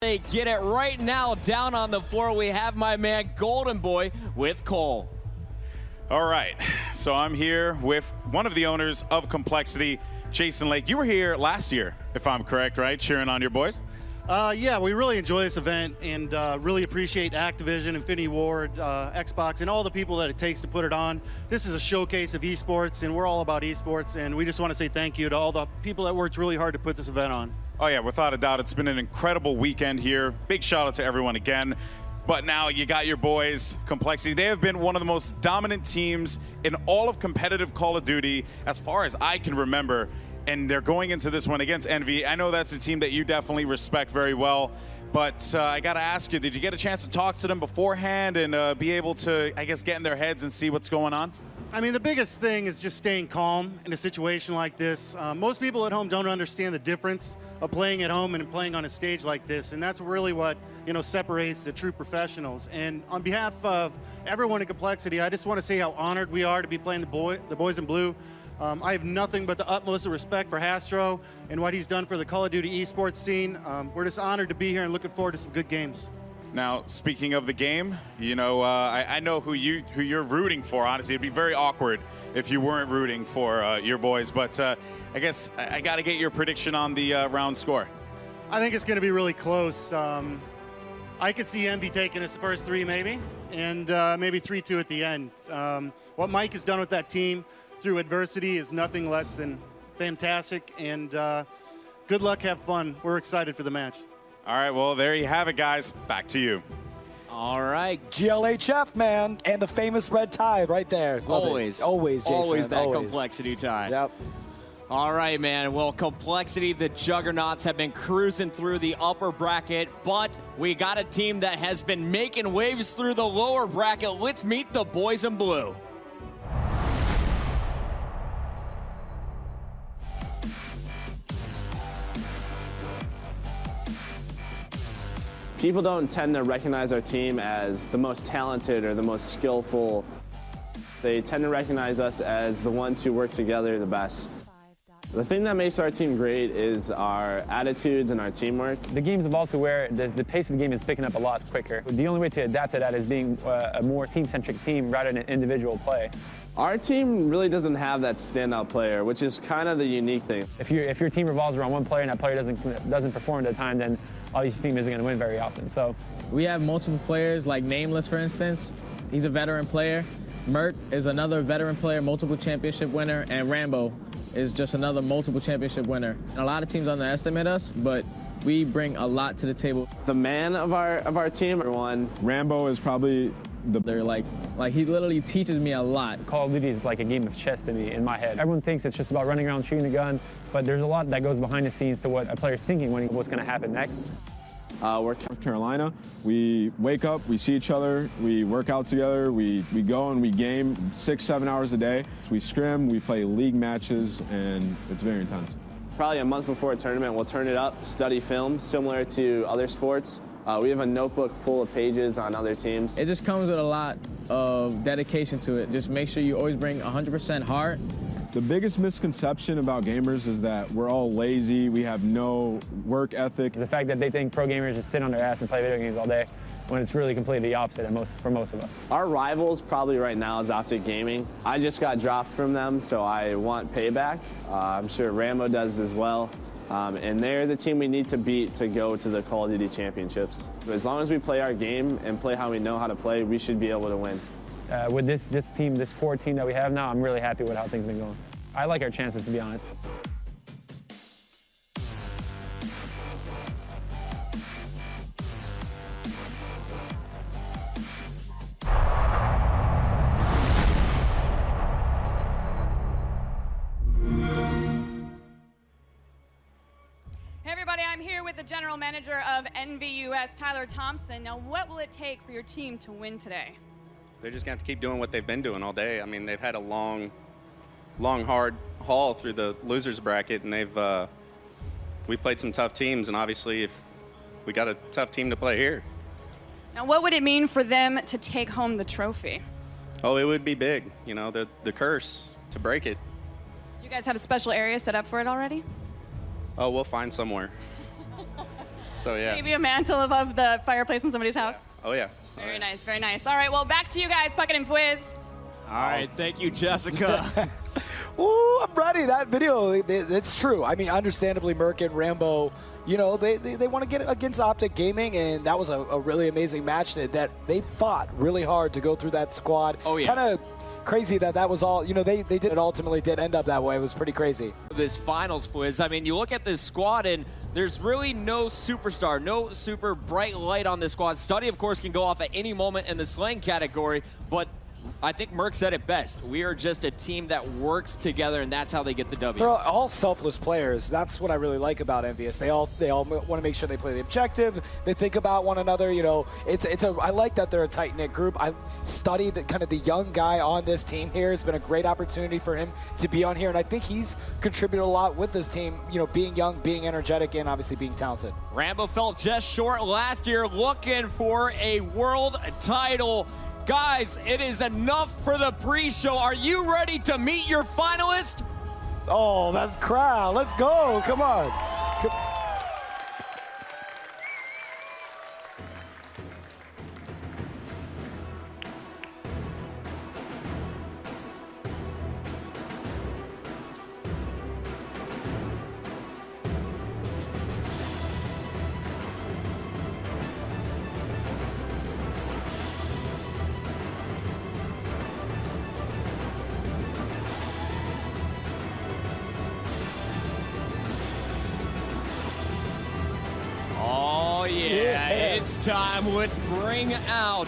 They get it right now down on the floor. We have my man Golden Boy with Cole. All right, so I'm here with one of the owners of Complexity, Jason Lake. You were here last year, if I'm correct, right? Cheering on your boys? Yeah, we really enjoy this event and really appreciate Activision, Infinity Ward, Xbox, and all the people that it takes to put it on. This is a showcase of esports, and we're all about esports, and we just want to say thank you to all the people that worked really hard to put this event on. Oh yeah, without a doubt, it's been an incredible weekend here. Big shout out to everyone again. But now you got your boys, Complexity. They have been one of the most dominant teams in all of competitive Call of Duty as far as I can remember. And they're going into this one against Envy. I know that's a team that you definitely respect very well. But I got to ask you, did you get a chance to talk to them beforehand and be able to, I guess, get in their heads and see what's going on? I mean, the biggest thing is just staying calm in a situation like this. Most people at home don't understand the difference of playing at home and playing on a stage like this, and that's really what, you know, separates the true professionals. And on behalf of everyone in Complexity, I just want to say how honored we are to be playing the boys in blue. I have nothing but the utmost of respect for Hastro and what he's done for the Call of Duty esports scene. We're just honored to be here and looking forward to some good games. Now, speaking of the game, you know, I know who you're rooting for. Honestly, it'd be very awkward if you weren't rooting for your boys. But I guess I got to get your prediction on the round score. I think it's going to be really close. I could see Envy taking us the first three, maybe, and maybe 3-2 at the end. What Mike has done with that team through adversity is nothing less than fantastic. And good luck, have fun. We're excited for the match. All right, well, there you have it, guys. Back to you. All right. GLHF, man, and the famous red tie right there. Love Always. it. Always, Jason. Always that always. Complexity tie. Yep. All right, man. Well, Complexity, the Juggernauts, have been cruising through the upper bracket, but we got a team that has been making waves through the lower bracket. Let's meet the boys in blue. People don't tend to recognize our team as the most talented or the most skillful. They tend to recognize us as the ones who work together the best. The thing that makes our team great is our attitudes and our teamwork. The game's evolved to where the pace of the game is picking up a lot quicker. The only way to adapt to that is being a more team-centric team rather than an individual play. Our team really doesn't have that standout player, which is kind of the unique thing. If your team revolves around one player and that player doesn't perform at a time, then obviously your team isn't going to win very often. So we have multiple players, like Nameless, for instance. He's a veteran player. Mert is another veteran player, multiple championship winner, and Rambo is just another multiple championship winner. And a lot of teams underestimate us, but we bring a lot to the table. The man of our team, everyone. Rambo is probably they're like he literally teaches me a lot. Call of Duty is like a game of chess to me in my head. Everyone thinks it's just about running around shooting a gun, but there's a lot that goes behind the scenes to what a player's thinking when what's going to happen next. We're North Carolina. We wake up, we see each other, we work out together, we go and we game 6-7 hours a day. We scrim, we play league matches, and it's very intense. Probably a month before a tournament, we'll turn it up, study film, similar to other sports. We have a notebook full of pages on other teams. It just comes with a lot of dedication to it. Just make sure you always bring 100% heart. The biggest misconception about gamers is that we're all lazy, we have no work ethic. The fact that they think pro gamers just sit on their ass and play video games all day, when it's really completely the opposite for most of us. Our rivals probably right now is Optic Gaming. I just got dropped from them, so I want payback. I'm sure Rambo does as well. And they're the team we need to beat to go to the Call of Duty Championships. As long as we play our game and play how we know how to play, we should be able to win. With this team, this core team that we have now, I'm really happy with how things have been going. I like our chances, to be honest. Hey everybody, I'm here with the general manager of NVUS, Tyler Thompson. Now, what will it take for your team to win today? They're just going to have to keep doing what they've been doing all day. I mean, they've had a long, hard haul through the losers bracket, and we played some tough teams, and obviously if we got a tough team to play here. Now, what would it mean for them to take home the trophy? Oh, it would be big, you know, the curse, to break it. Do you guys have a special area set up for it already? Oh, we'll find somewhere. So, yeah. Maybe a mantle above the fireplace in somebody's house. Oh, yeah. Very nice, very nice. All right, well, back to you guys, Puckett and Fwiz. All right, thank you, Jessica. Ooh, I'm ready. That video, it's true. I mean, understandably, Merc and Rambo, you know, they want to get against Optic Gaming, and that was a really amazing match that they fought really hard to go through that squad. Oh, yeah. Kind of crazy that was all, you know, they did it ultimately did end up that way. It was pretty crazy. This finals, Fwiz, I mean, you look at this squad, and there's really no superstar, no super bright light on this squad. Study, of course, can go off at any moment in the slaying category, but I think Merc said it best. We are just a team that works together, and that's how they get the W. They're all selfless players. That's what I really like about Envious. They all want to make sure they play the objective. They think about one another. You know, I like that they're a tight-knit group. I studied kind of the young guy on this team here. It's been a great opportunity for him to be on here, and I think he's contributed a lot with this team, you know, being young, being energetic, and obviously being talented. Rambo fell just short last year, looking for a world title. Guys, it is enough for the pre-show. Are you ready to meet your finalist? Oh, that's crowd. Let's go. Come on. It's time. Let's bring out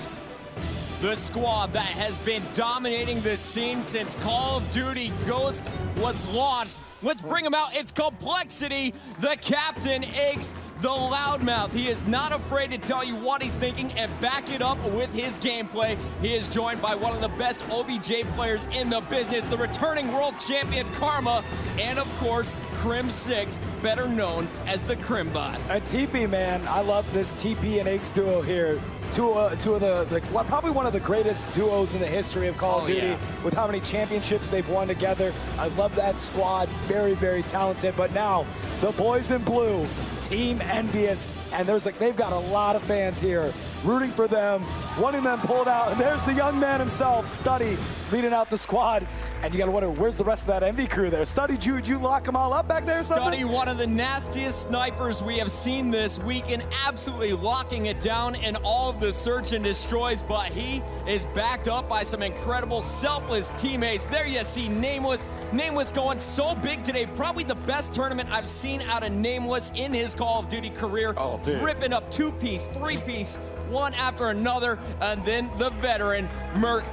the squad that has been dominating the scene since Call of Duty Ghost was launched. Let's bring him out. It's Complexity, the Captain Aches, the loudmouth. He is not afraid to tell you what he's thinking and back it up with his gameplay. He is joined by one of the best OBJ players in the business, the returning world champion Karma, and of course, Crim 6, better known as the Crimbot. And TP, man, I love this TP and Aches duo here. Two of the probably one of the greatest duos in the history of Call of Duty, with how many championships they've won together. I love that squad, very, very talented. But now, the boys in blue, Team Envious, and they've got a lot of fans here rooting for them, wanting them pulled out. And there's the young man himself, Study, leading out the squad. And you gotta wonder, where's the rest of that Envy crew there? Study, did you lock them all up back there or something? Study, one of the nastiest snipers we have seen this weekend, absolutely locking it down in all of the search and destroys, but he is backed up by some incredible selfless teammates. There you see Nameless. Nameless going so big today, probably the best tournament I've seen out of Nameless in his Call of Duty career. Oh, dude. Ripping up two-piece, three-piece, one after another, and then the veteran, Merc.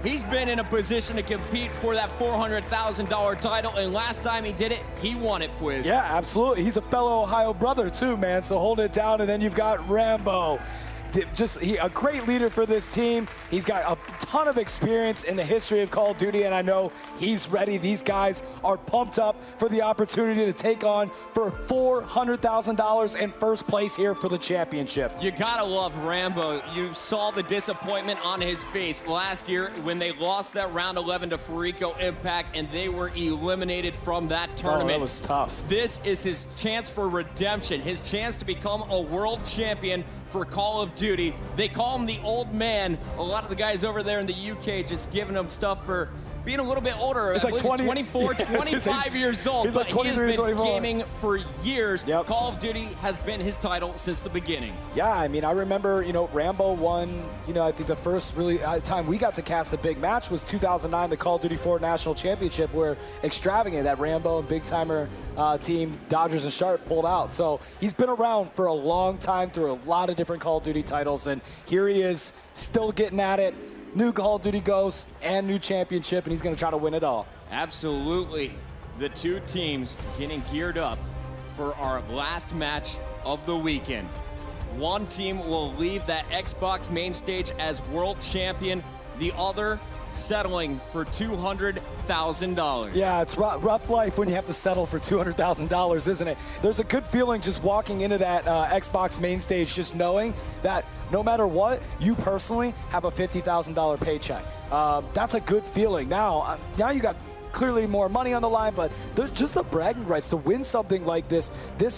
He's been in a position to compete for that $400,000 title, and last time he did it, he won it, Fwiz. Yeah, absolutely. He's a fellow Ohio brother too, man, so hold it down. And then you've got Rambo. A great leader for this team. He's got a ton of experience in the history of Call of Duty, and I know he's ready. These guys are pumped up for the opportunity to take on for $400,000 in first place here for the championship. You gotta love Rambo. You saw the disappointment on his face last year when they lost that round 11 to Farico Impact, and they were eliminated from that tournament. Oh, that was tough. This is his chance for redemption, his chance to become a world champion for Call of Duty. They call him the old man. A lot of the guys over there in the UK just giving him stuff for being a little bit older. He's like 20, 24, 25 years old. He's like 23, he has been 24. gaming for years. Yep. Call of Duty has been his title since the beginning. Yeah, I mean, I remember, Rambo won, I think the first really time we got to cast a big match was 2009, the Call of Duty 4 National Championship, where extravagant, that Rambo and Big Timer team, Dodgers and Sharp, pulled out. So he's been around for a long time through a lot of different Call of Duty titles, and here he is still getting at it. New Call of Duty Ghost and new championship, and he's going to try to win it all. Absolutely. The two teams getting geared up for our last match of the weekend. One team will leave that Xbox main stage as world champion. The other settling for $200,000. Yeah, it's rough life when you have to settle for $200,000, isn't it? There's a good feeling just walking into that Xbox main stage, just knowing that no matter what, you personally have a $50,000 paycheck. That's a good feeling. Now you got clearly more money on the line, but there's just the bragging rights to win something like this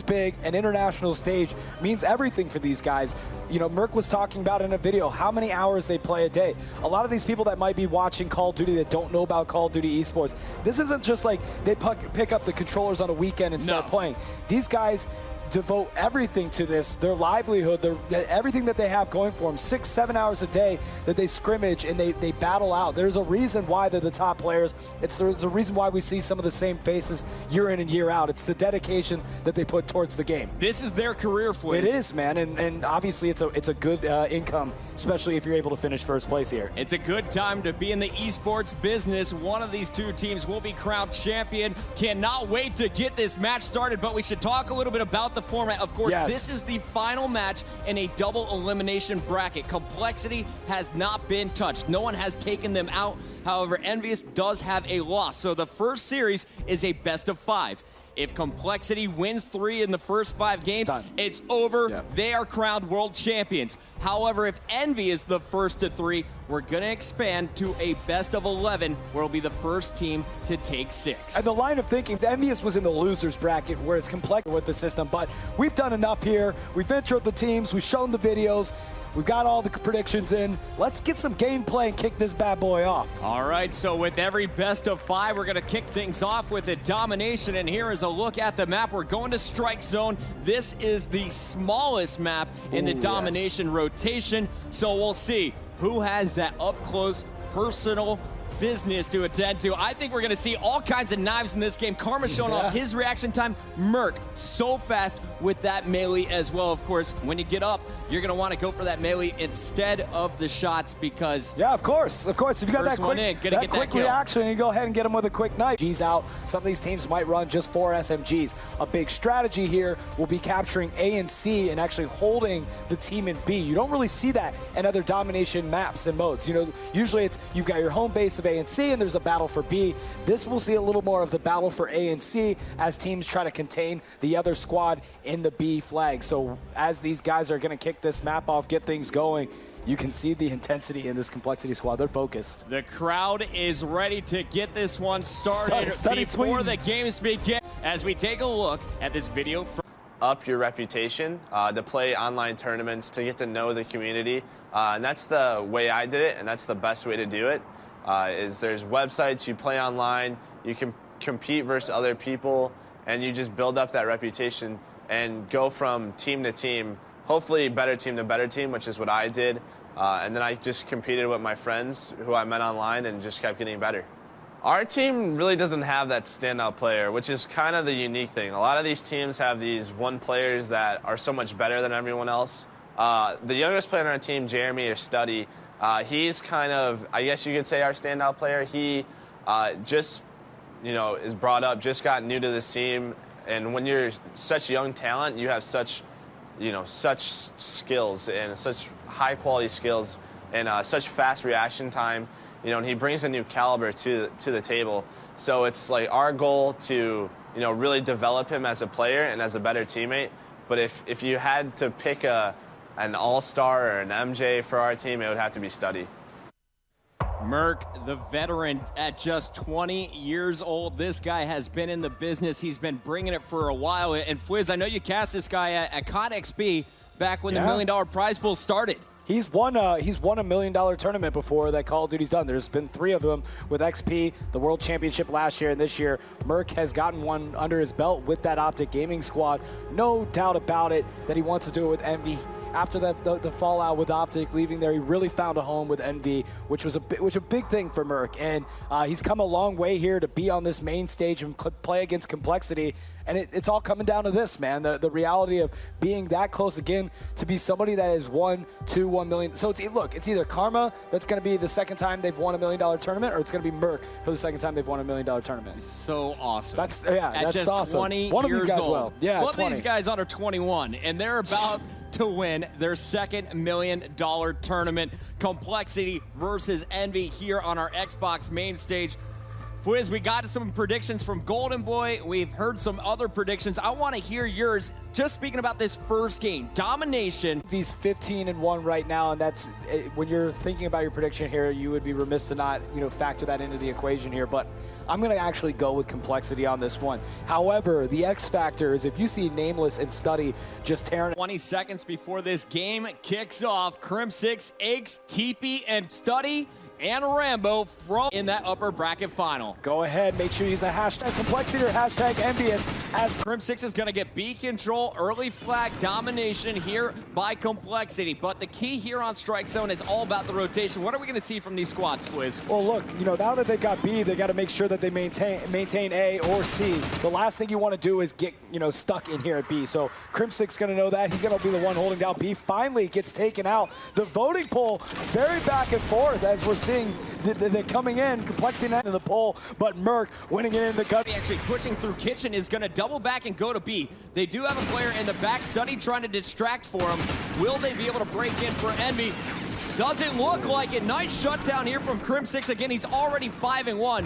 big, an international stage, means everything for these guys. You know, Merc was talking about in a video how many hours they play a day. A lot of these people that might be watching Call of Duty that don't know about Call of Duty esports, this isn't just like they pick up the controllers on a weekend and start playing. These guys devote everything to this, their livelihood, everything that they have going for them, 6-7 hours a day that they scrimmage and they battle out. There's a reason why they're the top players. There's a reason why we see some of the same faces year in and year out. It's the dedication that they put towards the game. This is their career, Fliz. It is, man, and obviously it's a good income, especially if you're able to finish first place here. It's a good time to be in the esports business. One of these two teams will be crowned champion. Cannot wait to get this match started, but we should talk a little bit about the format. Of course, this is the final match in a double elimination bracket. Complexity has not been touched. No one has taken them out. However, Envious does have a loss. So the first series is a best of 5. If Complexity wins 3 in the first 5 games, it's over. Yep. They are crowned world champions. However, if Envy is the first to 3, we're going to expand to a best of 11, where it'll be the first team to take 6. And the line of thinking is Envious was in the losers bracket, whereas Complex with the system. But we've done enough here. We've introed the teams. We've shown the videos. We've got all the predictions in. Let's get some gameplay and kick this bad boy off. All right, so with every best of 5, we're going to kick things off with a domination. And here is a look at the map. We're going to Strike Zone. This is the smallest map in the domination rotation. So we'll see who has that up-close, personal business to attend to. I think we're going to see all kinds of knives in this game. Karma showing off his reaction time. Merc so fast with that melee as well. Of course, when you get up, you're going to want to go for that melee instead of the shots because... Yeah, of course. Of course. If you got that quick reaction, you go ahead and get him with a quick knife. G's out. Some of these teams might run just 4 SMGs. A big strategy here will be capturing A and C and actually holding the team in B. You don't really see that in other domination maps and modes. You know, usually it's you've got your home base of A and C and there's a battle for B. This will see a little more of the battle for A and C as teams try to contain the other squad in the B flag. So as these guys are going to kick this map off, get things going, you can see the intensity in this Complexity squad. They're focused. The crowd is ready to get this one started before the games begin. As we take a look at this video. Up your reputation, to play online tournaments, to get to know the community. And that's the way I did it, and that's the best way to do it. Is there's websites, you play online, you can compete versus other people, and you just build up that reputation and go from team to team, hopefully better team to better team, which is what I did. And then I just competed with my friends who I met online and just kept getting better. Our team really doesn't have that standout player, which is kind of the unique thing. A lot of these teams have these one players that are so much better than everyone else. The youngest player on our team, Jeremy or Studdy, he's kind of, I guess you could say, our standout player. He just, you know, is brought up, just got new to the team. And when you're such young talent, you have such, you know, such skills and such high quality skills and such fast reaction time. You know, and he brings a new caliber to the table. So it's like our goal to, you know, really develop him as a player and as a better teammate. But if you had to pick an all-star or an MJ for our team, it would have to be Studdy. Merc, the veteran at just 20 years old. This guy has been in the business. He's been bringing it for a while. And Fliz, I know you cast this guy at Cod XP back when the $1 million prize pool started. He's won a $1 million tournament before that Call of Duty's done. There's been 3 of them with XP, the World Championship last year, and this year Merc has gotten one under his belt with that Optic Gaming squad. No doubt about it that he wants to do it with Envy. After the fallout with Optic leaving there, he really found a home with Envy, which was a big thing for Merc. And he's come a long way here to be on this main stage and play against Complexity. And it's all coming down to this, man. The reality of being that close again to be somebody that has won 1 million. So it's either Karma that's going to be the second time they've won $1 million tournament, or it's going to be Merc for the second time they've won $1 million tournament. So awesome. That's just awesome. 20 One of years these guys old. will. Yeah, One 20. of these guys under 21, and they're about to win their second $1 million tournament. Complexity versus Envy here on our Xbox main stage. Fwiz, we got some predictions from Golden Boy. We've heard some other predictions. I want to hear yours. Just speaking about this first game, domination. He's 15-1 right now, and that's when you're thinking about your prediction here, you would be remiss to not, factor that into the equation here. But I'm going to actually go with complexity on this one. However, the X factor is if you see Nameless and Study just tearing. 20 seconds before this game kicks off, Crim6, Aches, TP, and Study and Rambo from in that upper bracket final. Go ahead, make sure you use the hashtag complexity or hashtag envious as Crim6 is going to get B control, early flag domination here by complexity. But the key here on Strike Zone is all about the rotation. What are we going to see from these squads, Fwiz? Well, look, now that they've got B, they got to make sure that they maintain A or C. The last thing you want to do is get, stuck in here at B. So Crim6 is going to know that. He's going to be the one holding down B. Finally gets taken out. The voting poll very back and forth as we're seeing they're coming in, complexity in the poll, but Merc winning it in the gut. Actually pushing through Kitchen is going to double back and go to B. They do have a player in the back, Study trying to distract for him. Will they be able to break in for Envy? Doesn't look like it. Nice shutdown here from Crim6. Again, he's already 5-1.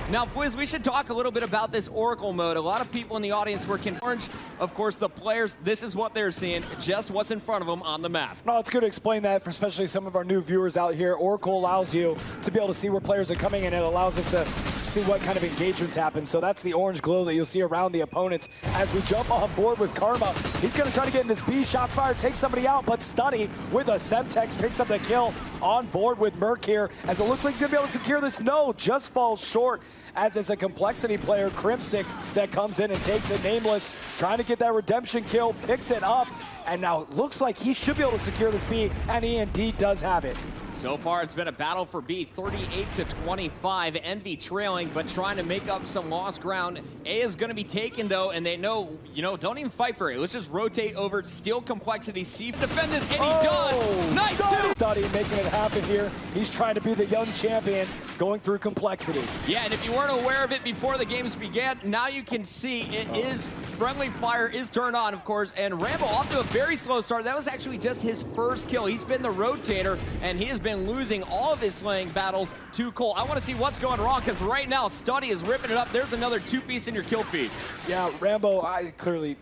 Now, Fwiz, we should talk a little bit about this Oracle mode. A lot of people in the audience were orange. Of course, the players, this is what they're seeing, just what's in front of them on the map. No, it's good to explain that for especially some of our new viewers out here. Oracle allows you to be able to see where players are coming in. It allows us to see what kind of engagements happen. So that's the orange glow that you'll see around the opponents. As we jump on board with Karma, he's going to try to get in this B. Shots fired, take somebody out, but Study with a Semtex picks up the kill on board with Merc here. As it looks like he's going to be able to secure this. No, just falls short. As it's a complexity player, Crim6, that comes in and takes it. Nameless, trying to get that redemption kill, picks it up, and now looks like he should be able to secure this B, and he indeed does have it. So far, it's been a battle for B, 38-25. Envy trailing, but trying to make up some lost ground. A is going to be taken, though, and they know, don't even fight for it. Let's just rotate over, steal complexity, see if defend this, and he does. Nice, too. Study making it happen here. He's trying to be the young champion going through complexity. Yeah, and if you weren't aware of it before the games began, now you can see it is friendly fire is turned on, of course, and Rambo off to a very slow start. That was actually just his first kill. He's been the rotator, and he has been losing all of his slaying battles to Cole. I want to see what's going wrong, because right now, Study is ripping it up. There's another two-piece in your kill feed. Yeah, Rambo, clearly,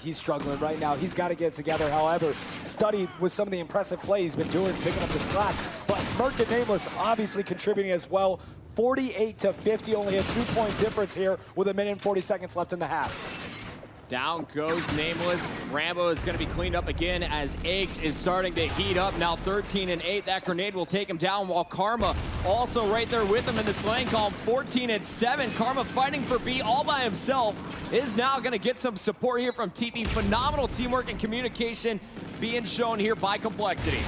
he's struggling right now. He's got to get it together. However, Study, with some of the impressive play he's been doing, is picking up the slack. But Merc and Nameless obviously contributing as well. 48-50, only a 2-point difference here with 1 minute and 40 seconds left in the half. Down goes Nameless. Rambo is going to be cleaned up again as Aches is starting to heat up. Now 13-8. That grenade will take him down, while Karma also right there with him in the slaying column. 14-7. Karma fighting for B all by himself is now going to get some support here from TP. Phenomenal teamwork and communication being shown here by Complexity.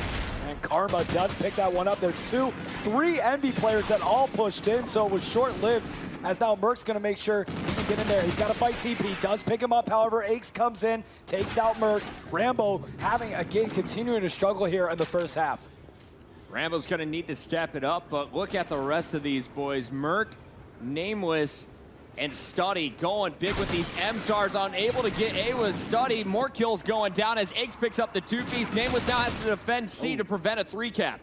And Karma does pick that one up. There's 3 Envy players that all pushed in, so it was short-lived. As now Merc's going to make sure he can get in there. He's got to fight TP. Does pick him up. However, Aches comes in, takes out Merc. Rambo continuing to struggle here in the first half. Rambo's going to need to step it up, but look at the rest of these boys. Merc, Nameless, and Study going big with these M-Tars, unable to get A with Study. More kills going down as Aches picks up the 2-piece. Nameless now has to defend C to prevent a 3-cap.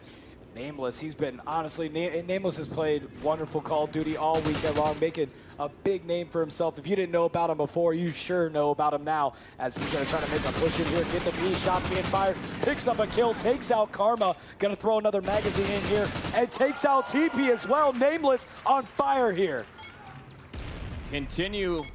Nameless, he's been, honestly, Nameless has played wonderful Call of Duty all weekend long, making a big name for himself. If you didn't know about him before, you sure know about him now, as he's going to try to make a push in here, get the B, shots being fired, picks up a kill, takes out Karma, going to throw another magazine in here, and takes out TP as well. Nameless on fire here. Continuing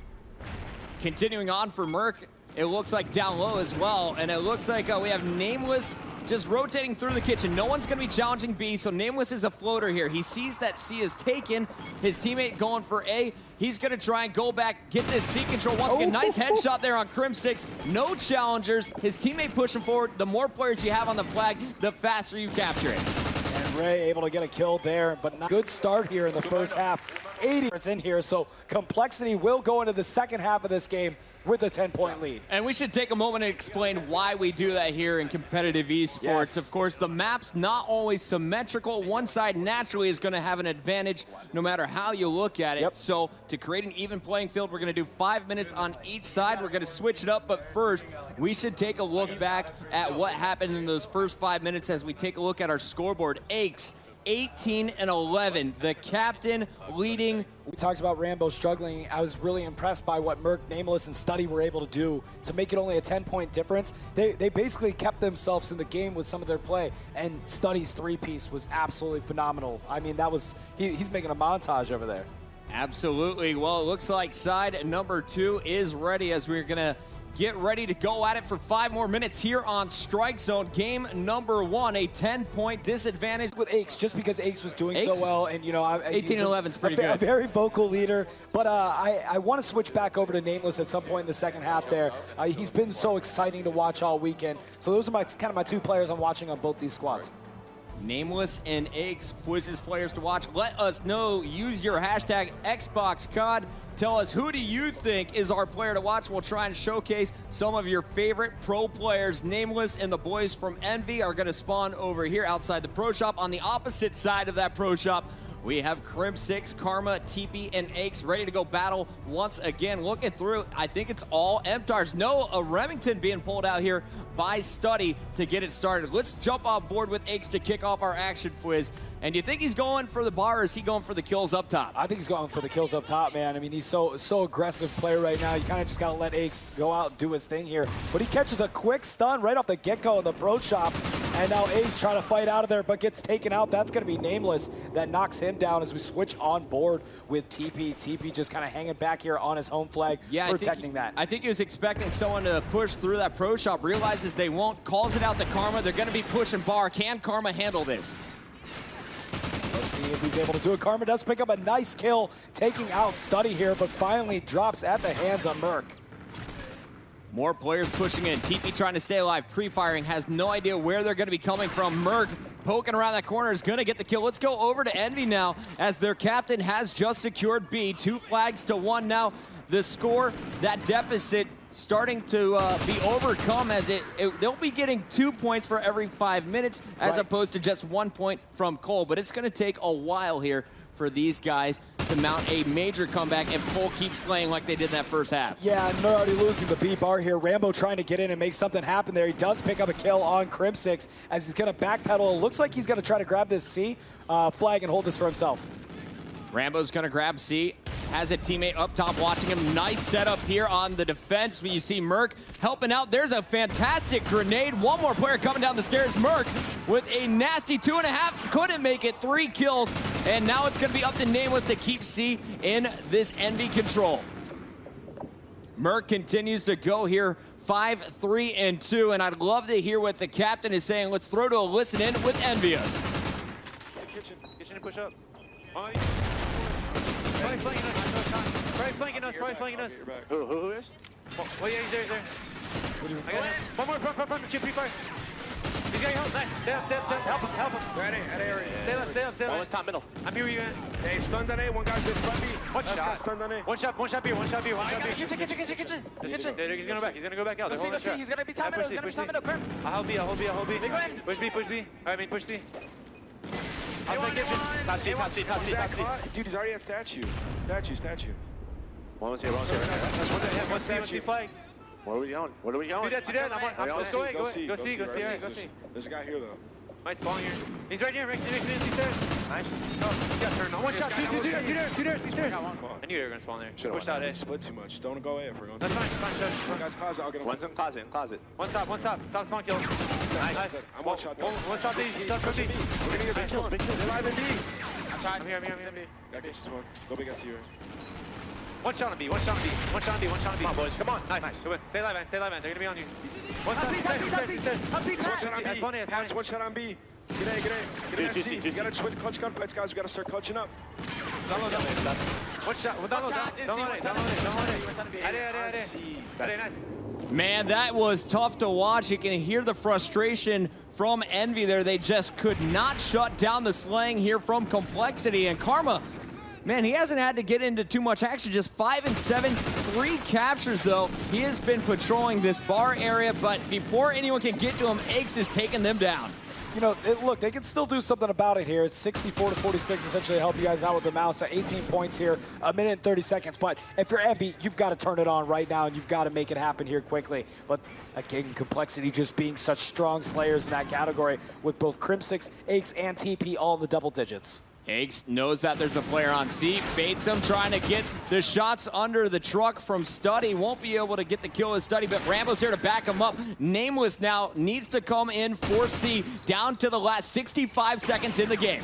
on for Merc, it looks like down low as well, and it looks like we have Nameless just rotating through the kitchen. No one's going to be challenging B, so Nameless is a floater here. He sees that C is taken, his teammate going for A. He's going to try and go back, get this C control once again. Nice headshot there on Crim6. No challengers. His teammate pushing forward. The more players you have on the flag, the faster you capture it. And Ray able to get a kill there, but not good start here in the first half. 80 in here, so Complexity will go into the second half of this game with a 10-point lead. And we should take a moment to explain why we do that here in competitive esports. Yes. Of course, the map's not always symmetrical. One side naturally is going to have an advantage no matter how you look at it. Yep. So to create an even playing field, we're going to do 5 minutes on each side. We're going to switch it up, but first, we should take a look back at what happened in those first 5 minutes as we take a look at our scoreboard. Aches, 18-11. The captain leading. We talked about Rambo struggling. I was really impressed by what Merc, Nameless, and Study were able to do to make it only a 10-point difference. They basically kept themselves in the game with some of their play, and Study's three-piece was absolutely phenomenal. I mean, that was he's making a montage over there. Absolutely. Well, it looks like side number 2 is ready as we're going to get ready to go at it for 5 more minutes here on Strike Zone. Game number 1, a 10-point disadvantage. With Aches, just because Aches was doing so well, and you know, 18-11 is pretty good. A very vocal leader, but I want to switch back over to Nameless at some point in the second half there. He's been so exciting to watch all weekend. So those are kind of my 2 players I'm watching on both these squads. Nameless and Aches, Fwizz's players to watch. Let us know. Use your hashtag XboxCod. Tell us, who do you think is our player to watch? We'll try and showcase some of your favorite pro players. Nameless and the boys from Envy are going to spawn over here outside the pro shop. On the opposite side of that pro shop, we have Crimp6, Karma, TP, and Aches ready to go battle once again. Looking through, I think it's all MTARs. No, a Remington being pulled out here by Study to get it started. Let's jump on board with Aches to kick off our action, Fwizz. And do you think he's going for the bar, or is he going for the kills up top? I think he's going for the kills up top, man. I mean, he's so aggressive player right now. You kind of just got to let Aches go out and do his thing here. But he catches a quick stun right off the get-go in the pro shop. And now Aches trying to fight out of there, but gets taken out. That's going to be Nameless. That knocks him down as we switch on board with TP. TP just kind of hanging back here on his home flag, protecting that. I think he was expecting someone to push through that pro shop, realizes they won't, calls it out to Karma. They're going to be pushing bar. Can Karma handle this? Let's see if he's able to do it. Karma does pick up a nice kill, taking out Study here, but finally drops at the hands of Merc. More players pushing in. TP trying to stay alive. Pre-firing, has no idea where they're going to be coming from. Merc poking around that corner is going to get the kill. Let's go over to Envy now, as their captain has just secured B. 2 flags to 1 now. The score, that deficit, starting to be overcome, as they'll be getting 2 points for every 5 minutes as opposed to just 1 point from Cole. But it's going to take a while here for these guys to mount a major comeback if Cole keeps slaying like they did in that first half. Yeah, and they're already losing the B bar here. Rambo trying to get in and make something happen there. He does pick up a kill on Crimp6 as he's going to backpedal. It looks like he's going to try to grab this C flag and hold this for himself. Rambo's going to grab C. Has a teammate up top watching him. Nice setup here on the defense. You see Merc helping out. There's a fantastic grenade. One more player coming down the stairs. Merc with a nasty 2.5. Couldn't make it. 3 kills. And now it's going to be up to Nameless to keep C in this Envy control. Merc continues to go here. 5, 3, and 2. And I'd love to hear what the captain is saying. Let's throw to a listen in with Envious. Kitchen and push up. Probably flanking us. Who is? Oh, yeah, he's there. I got him. One more, front, chip, pre-fire. He's got your help. Nice. Step. Help him. Right at area. Stay left. One was top middle. I'm here where you at. Hey, stunned on A. One guy's in front of me. One shot. Stunned on A. One shot B. Kitchen. He's gonna go back out. He's gonna be top middle. I'll hold B. Push B. Alright, push C. Top C. Dude, he's already at statue. Statue. One was here. One statue. Flag. Where are we going? Do that. I'm just going. Go see. There's a guy here, though. Might spawn here. He's right here. He's there. Nice. Oh, he got turned on. One shot. Two there. He's there. I knew they were going to spawn there. Push out A. Split too much. Don't go A if we're going to. That's fine. Guys, closet. I'll get him. One's in closet. One top. Top spawn kill. Nice. I'm one shot. One top B. Top B. We're going to get some kills. They're live in B. I'm here. Got this one. Go big as here. One shot on B. Come on, boys. Come on. Nice. Go in. Stay live, man. They're going to be on you. One shot. He's one shot on B. Get A. C. We got to switch clutch gunfights, guys. We got to start clutching up. One shot. Don't let it. Nice. Man, that was tough to watch. You can hear the frustration from Envy there. They just could not shut down the slaying here from Complexity. And Karma, man, he hasn't had to get into too much action. Just 5 and 7, 3 captures though. He has been patrolling this bar area, but before anyone can get to him, Aches is taking them down. you know, look, they can still do something about it here. It's 64-46, essentially help you guys out with the mouse at 18 points here, a minute and 30 seconds. But if you're Envy, you've got to turn it on right now, and you've got to make it happen here quickly. But again, Complexity just being such strong slayers in that category with both Crimsix, Aches, and TP all in the double digits. Aches knows that there's a player on C, baits him, trying to get the shots under the truck from Studdy. Won't be able to get the kill with Studdy, but Rambo's here to back him up. Nameless now needs to come in for C, down to the last 65 seconds in the game.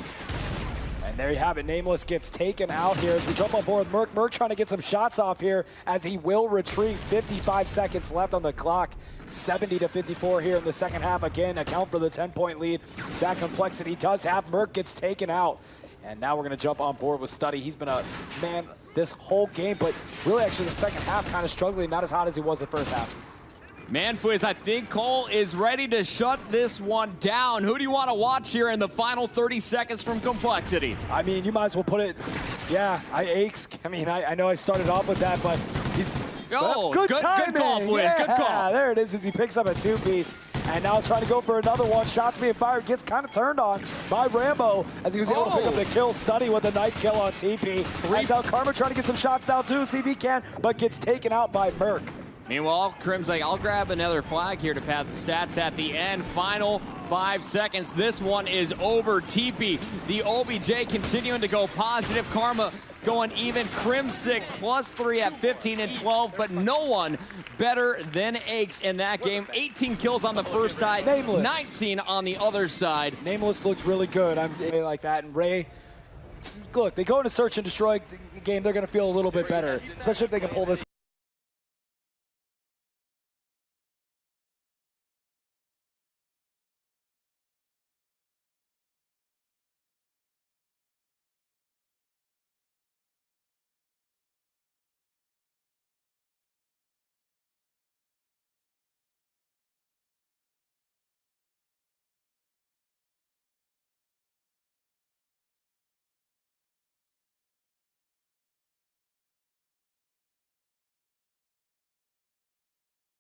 And there you have it. Nameless gets taken out here as we jump on board Merc. Merc trying to get some shots off here as he will retreat. 55 seconds left on the clock. 70-54 here in the second half. Again, account for the 10-point lead that Complexity does have. Merc gets taken out. And now we're going to jump on board with Studdy. He's been a man this whole game, but really actually the second half kind of struggling, not as hot as he was the first half. Manfwiz, I think Cole is ready to shut this one down. Who do you want to watch here in the final 30 seconds from Complexity? I mean, you might as well put it, yeah, Aches. I mean, I know I started off with that, but he's good timing. Good call, Fwiz. Yeah, good call. There it is as he picks up a two-piece. And now trying to go for another one. Shots being fired. Gets kind of turned on by Rambo as he was able to pick up the kill. Studdy with a knife kill on TP. As out Karma trying to get some shots down too, see if he can, but gets taken out by Merc. Meanwhile, Crim's like, I'll grab another flag here to pad the stats at the end. Final 5 seconds. This one is over. TP, the OBJ continuing to go positive. Karma going even. Crimsix +3 at 15 and 12, but no one better than Aches in that game. 18 kills on the first side, Nameless. 19 on the other side. Nameless looked really good. I'm like that. And Ray, look, they go into search and destroy the game, they're going to feel a little bit better, especially if they can pull this